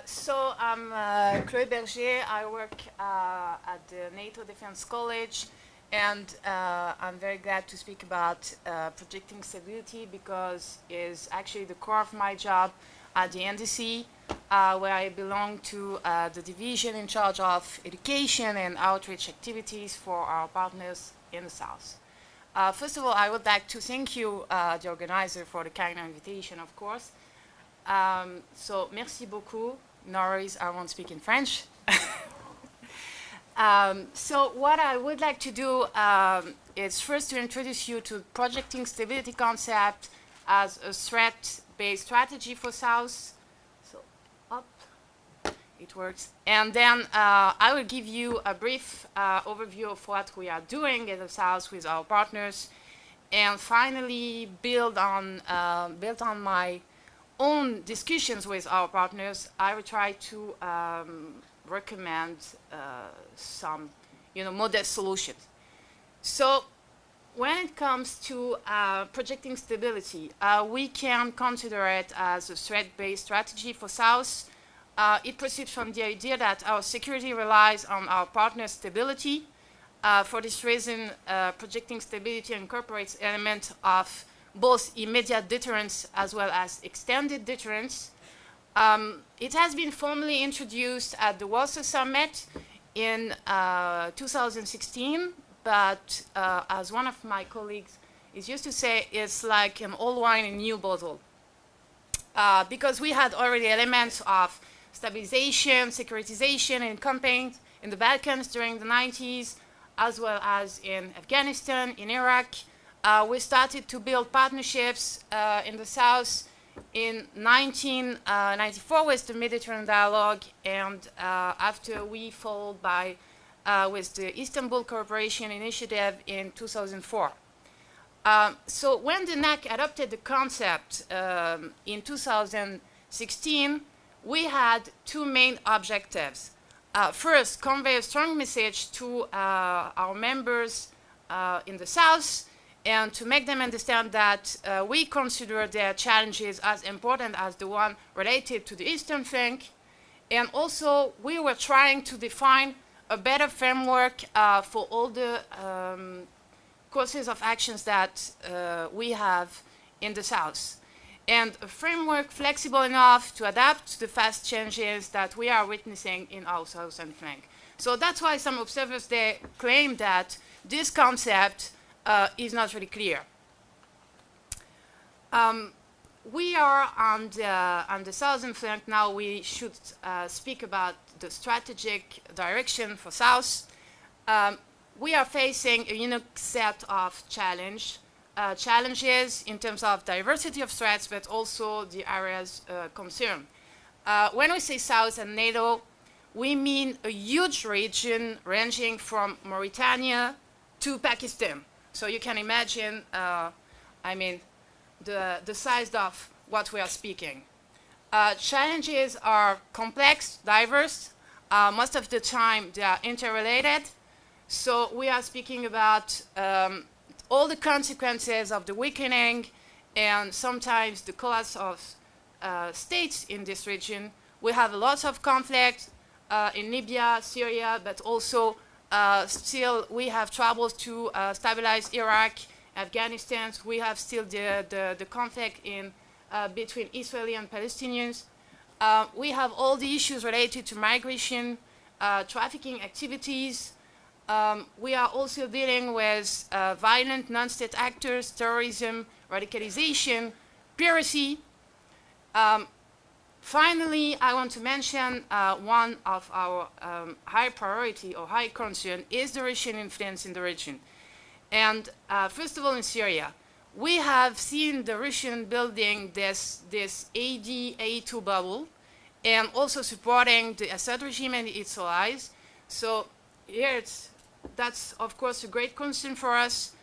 So I'm Chloé Berger. I work at the NATO Defense College, and I'm very glad to speak about projecting stability because it's actually the core of my job at the NDC, where I belong to the division in charge of education and outreach activities for our partners in the South. First of all, I would like to thank you, the organizer, for the kind invitation, of course. So, merci beaucoup. No worries, I won't speak in French. So what I would like to do is first to introduce you to projecting stability concept as a threat-based strategy for South. So, up, it works. And then I will give you a brief overview of what we are doing in the South with our partners, and finally build on my own discussions with our partners. I will try to recommend some, model solutions. So when it comes to projecting stability, we can consider it as a threat-based strategy for South. It proceeds from the idea that our security relies on our partner's stability. For this reason, projecting stability incorporates elements of both immediate deterrence as well as extended deterrence. It has been formally introduced at the Warsaw Summit in 2016, but as one of my colleagues is used to say, it's like an old wine in a new bottle. Because we had already elements of stabilization, securitization in campaigns in the Balkans during the 90s, as well as in Afghanistan, in Iraq. We started to build partnerships in the South in 1994 with the Mediterranean Dialogue, and after we followed by with the Istanbul Cooperation Initiative in 2004. So when the NAC adopted the concept in 2016, we had two main objectives. First, convey a strong message to our members in the South, and to make them understand that we consider their challenges as important as the one related to the Eastern flank. And also, we were trying to define a better framework for all the courses of actions that we have in the South. And a framework flexible enough to adapt to the fast changes that we are witnessing in our southern flank. So that's why some observers, they claim that this concept is not really clear. We are on the southern flank now. We should speak about the strategic direction for South. We are facing a unique set of challenges in terms of diversity of threats, but also the areas concerned. When we say South and NATO, we mean a huge region ranging from Mauritania to Pakistan. So you can imagine, the size of what we are speaking. Challenges are complex, diverse. Most of the time, they are interrelated. So we are speaking about all the consequences of the weakening and sometimes the collapse of states in this region. We have lots of conflict in Libya, Syria, but also still, we have troubles to stabilize Iraq, Afghanistan. We have still the conflict in between Israeli and Palestinians. We have all the issues related to migration, trafficking activities. We are also dealing with violent non-state actors, terrorism, radicalization, piracy. Finally, I want to mention one of our high priority or high concern is the Russian influence in the region. And first of all, in Syria, we have seen the Russian building this AD-A2 bubble and also supporting the Assad regime and its allies. So here that's of course a great concern for us.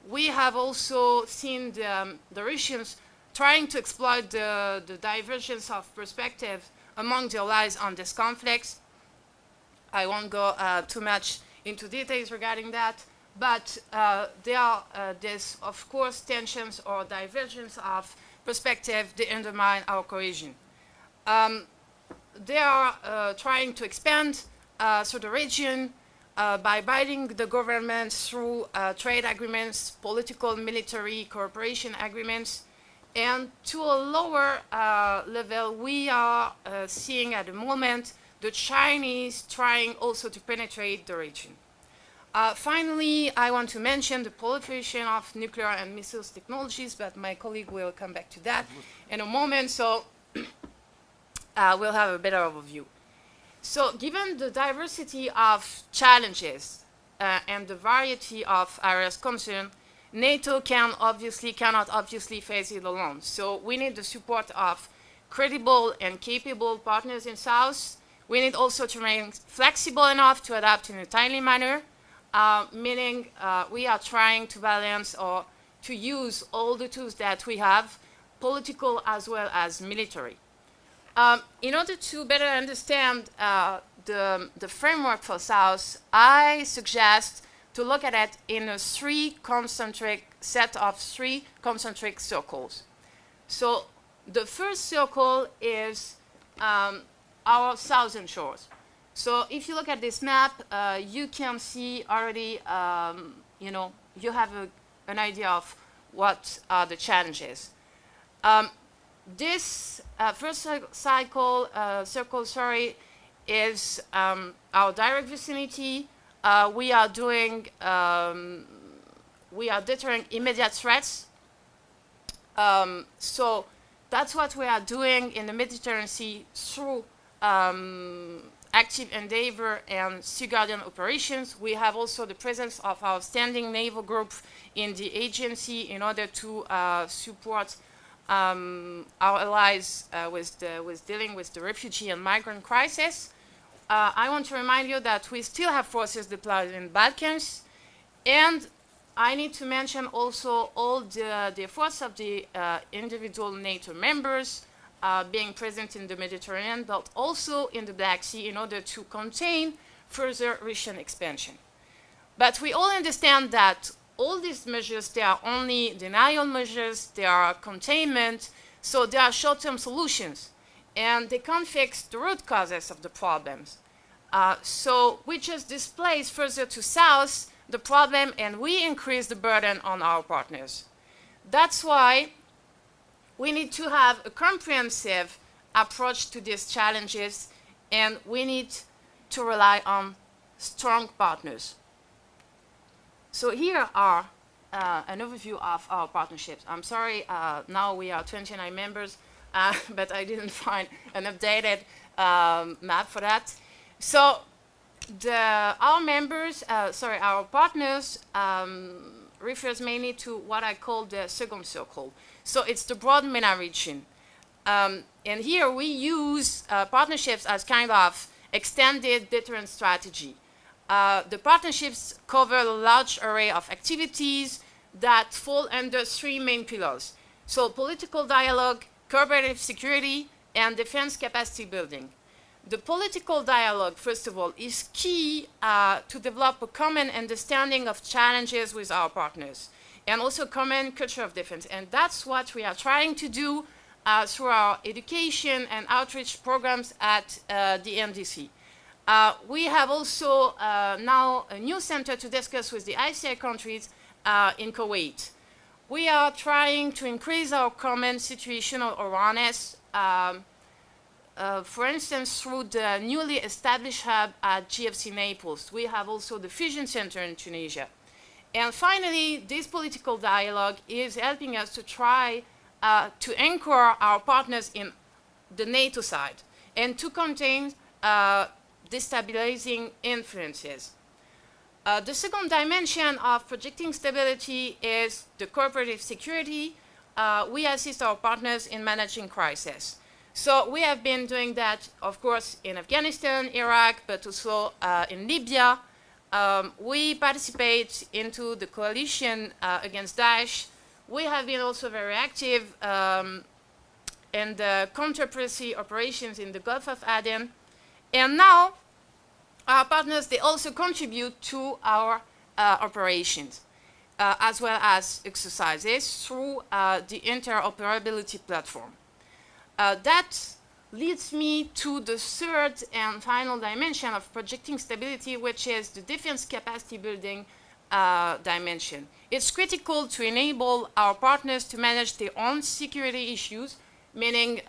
We have also seen the Russians trying to exploit the divergence of perspective among the allies on this conflict. I won't go too much into details regarding that, but there are there's of course tensions or divergence of perspective that undermine our cohesion. they are trying to expand through the region by binding the government through trade agreements, political, military cooperation agreements. And to a lower level, we are seeing at the moment the Chinese trying also to penetrate the region. Finally, I want to mention the proliferation of nuclear and missiles technologies, but my colleague will come back to that in a moment, so we'll have a better overview. So given the diversity of challenges and the variety of areas concerned, NATO cannot obviously face it alone. So we need the support of credible and capable partners in South. We need also to remain flexible enough to adapt in a timely manner, meaning we are trying to balance or to use all the tools that we have, political as well as military. In order to better understand the framework for South, I suggest to look at it in a set of three concentric circles. So the first circle is our southern shores. So if you look at this map, you can see already, you have an idea of what are the challenges. This first circle, is our direct vicinity. We are deterring immediate threats. So that's what we are doing in the Mediterranean Sea through active endeavor and sea guardian operations. We have also the presence of our standing naval group in the agency in order to support our allies with dealing with the refugee and migrant crisis. I want to remind you that we still have forces deployed in Balkans, and I need to mention also all the efforts of the individual NATO members being present in the Mediterranean, but also in the Black Sea in order to contain further Russian expansion. But we all understand that all these measures, they are only denial measures, they are containment, so they are short-term solutions, and they can't fix the root causes of the problems. So we just displace further to south the problem, and we increase the burden on our partners. That's why we need to have a comprehensive approach to these challenges, and we need to rely on strong partners. So here are an overview of our partnerships. I'm sorry, now we are 29 members, but I didn't find an updated map for that. So our partners refers mainly to what I call the second circle. So it's the broad MENA region. And here we use partnerships as kind of extended deterrence strategy. The partnerships cover a large array of activities that fall under three main pillars. So political dialogue, cooperative security, and defense capacity building. The political dialogue, first of all, is key to develop a common understanding of challenges with our partners, and also common culture of defense. And that's what we are trying to do through our education and outreach programs at the MDC. We have also now a new center to discuss with the ICI countries in Kuwait. We are trying to increase our common situational awareness, for instance, through the newly established hub at GFC Naples. We have also the Fusion Center in Tunisia. And finally, this political dialogue is helping us to try to anchor our partners in the NATO side and to contain destabilizing influences. The second dimension of projecting stability is the cooperative security. We assist our partners in managing crisis. So we have been doing that, of course, in Afghanistan, Iraq, but also in Libya. We participate into the coalition against Daesh. We have been also very active in the counter-piracy operations in the Gulf of Aden. And now, our partners, they also contribute to our operations, as well as exercises through the interoperability platform. That leads me to the third and final dimension of projecting stability, which is the defense capacity building dimension. It's critical to enable our partners to manage their own security issues, meaning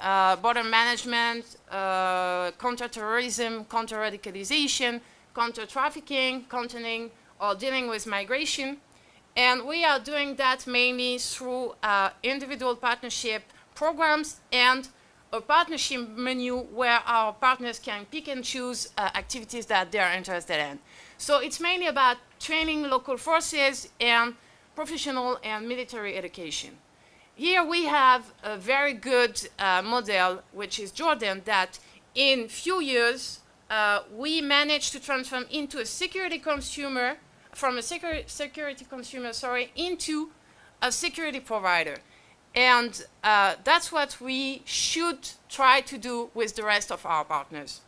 border management, counterterrorism, counter-radicalization, counter-trafficking, containing or dealing with migration. And we are doing that mainly through individual partnership programs and a partnership menu where our partners can pick and choose activities that they are interested in. So it's mainly about training local forces and professional and military education. Here we have a very good model, which is Jordan, that in few years we managed to transform into a security consumer, from a security consumer, into a security provider. And that's what we should try to do with the rest of our partners.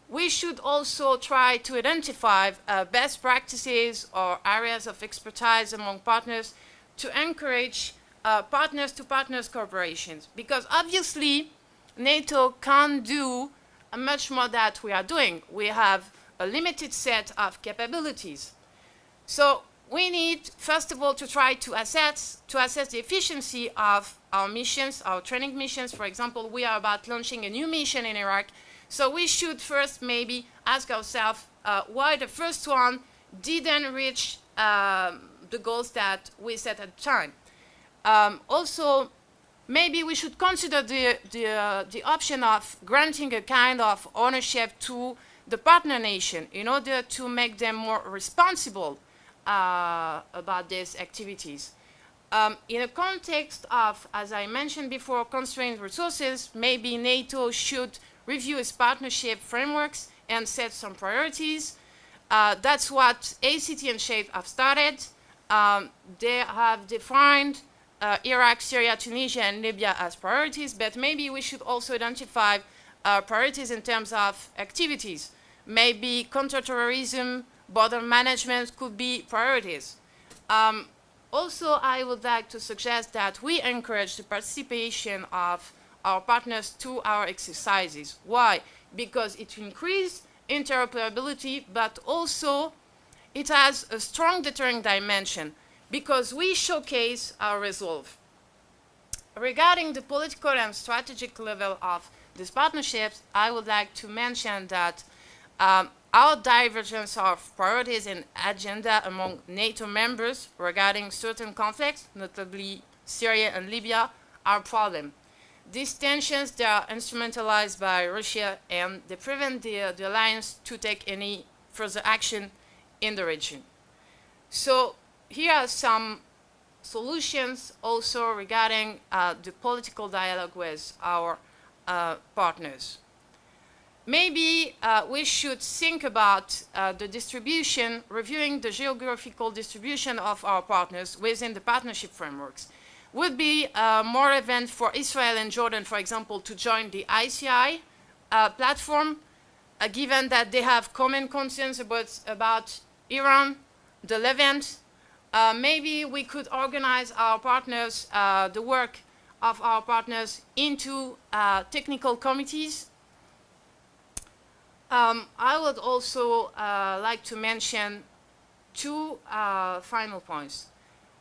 We should also try to identify best practices or areas of expertise among partners to encourage partners-to-partners cooperations. Because obviously, NATO can't do much more that we are doing. We have a limited set of capabilities. So we need, first of all, to try to assess the efficiency of our missions, our training missions. For example, we are about launching a new mission in Iraq. So we should first maybe ask ourselves why the first one didn't reach the goals that we set at the time. Also, maybe we should consider the option of granting a kind of ownership to the partner nation in order to make them more responsible about these activities. In a context of, as I mentioned before, constrained resources, maybe NATO should review its partnership frameworks and set some priorities. That's what ACT and SHAPE have started. They have defined Iraq, Syria, Tunisia, and Libya as priorities, but maybe we should also identify priorities in terms of activities. Maybe counterterrorism, border management could be priorities. Also, I would like to suggest that we encourage the participation of our partners to our exercises. Why? Because it increases interoperability, but also it has a strong deterring dimension because we showcase our resolve. Regarding the political and strategic level of these partnerships, I would like to mention that our divergence of priorities and agenda among NATO members regarding certain conflicts, notably Syria and Libya, are a problem. These tensions, they are instrumentalized by Russia and they prevent the alliance to take any further action in the region. So here are some solutions also regarding the political dialogue with our partners. Maybe we should think about the distribution, reviewing the geographical distribution of our partners within the partnership frameworks. Would be more relevant for Israel and Jordan, for example, to join the ICI platform, given that they have common concerns about Iran, the Levant. Maybe we could organize our partners, the work of our partners into technical committees. I would also like to mention two final points.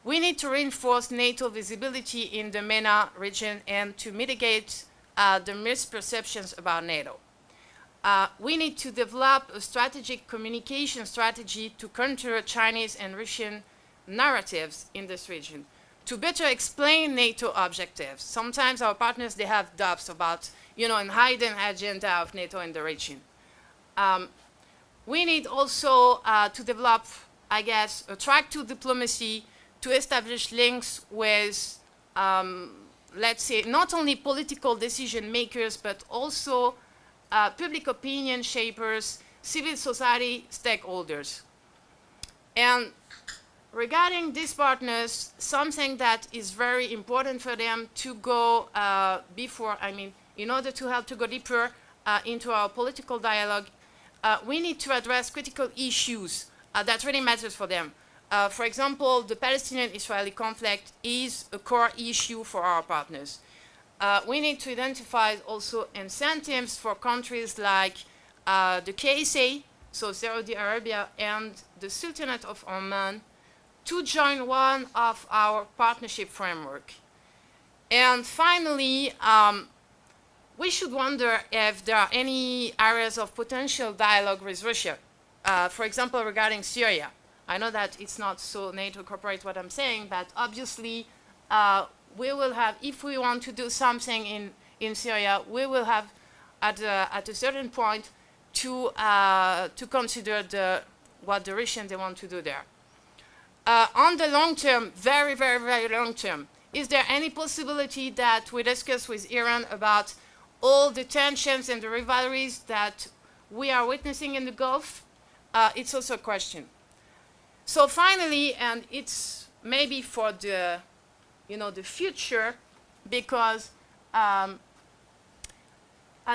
We need to reinforce NATO visibility in the MENA region and to mitigate the misperceptions about NATO. We need to develop a strategic communication strategy to counter Chinese and Russian narratives in this region, to better explain NATO objectives. Sometimes our partners, they have doubts about, an hidden agenda of NATO in the region. We need also to develop, I guess, a track to diplomacy to establish links with, let's say, not only political decision makers, but also public opinion shapers, civil society stakeholders. And regarding these partners, something that is very important for them to go in order to help to go deeper into our political dialogue, we need to address critical issues that really matters for them. For example, the Palestinian-Israeli conflict is a core issue for our partners. we need to identify also incentives for countries like the KSA, so Saudi Arabia, and the Sultanate of Oman to join one of our partnership framework. And finally, we should wonder if there are any areas of potential dialogue with Russia. For example, regarding Syria. I know that it's not so NATO corporate what I'm saying, but obviously we will have, if we want to do something in Syria, we will have at a certain point to consider what the Russians they want to do there. On the long term, very, very, very long term, is there any possibility that we discuss with Iran about all the tensions and the rivalries that we are witnessing in the Gulf? It's also a question. So finally, and it's maybe for the, the future, because at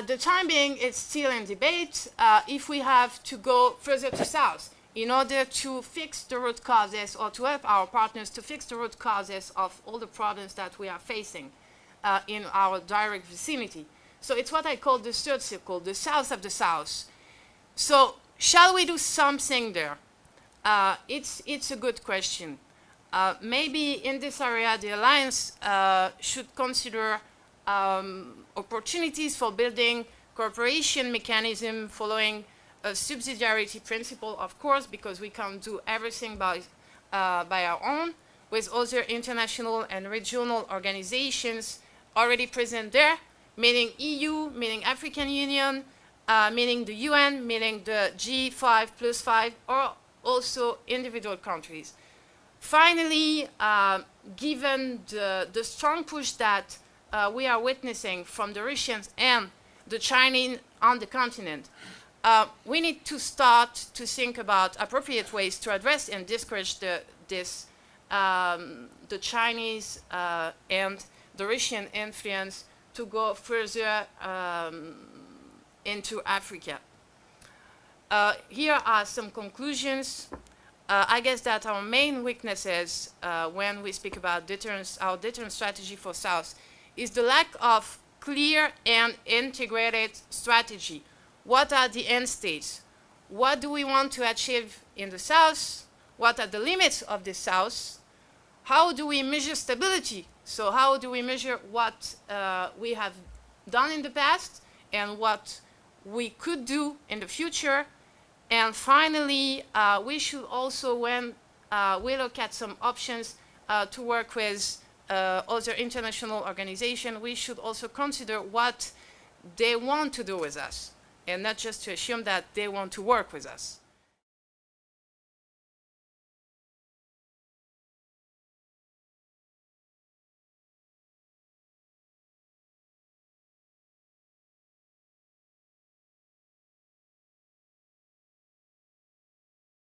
the time being, it's still in debate if we have to go further to south in order to fix the root causes or to help our partners to fix the root causes of all the problems that we are facing in our direct vicinity. So it's what I call the third circle, the south of the south. So shall we do something there? It's a good question. Maybe in this area, the alliance should consider opportunities for building cooperation mechanism following a subsidiarity principle, of course, because we can't do everything by our own, with other international and regional organizations already present there, meaning EU, meaning African Union, meaning the UN, meaning the G5+5, or also individual countries. Finally, given the strong push that we are witnessing from the Russians and the Chinese on the continent, we need to start to think about appropriate ways to address and discourage the Chinese and the Russian influence to go further into Africa. Here are some conclusions. I guess that our main weaknesses when we speak about deterrence, our deterrence strategy for South, is the lack of clear and integrated strategy. What are the end states? What do we want to achieve in the South? What are the limits of the South? How do we measure stability? So how do we measure what we have done in the past and what we could do in the future? And finally, we should also, when we look at some options to work with other international organizations, we should also consider what they want to do with us, and not just to assume that they want to work with us.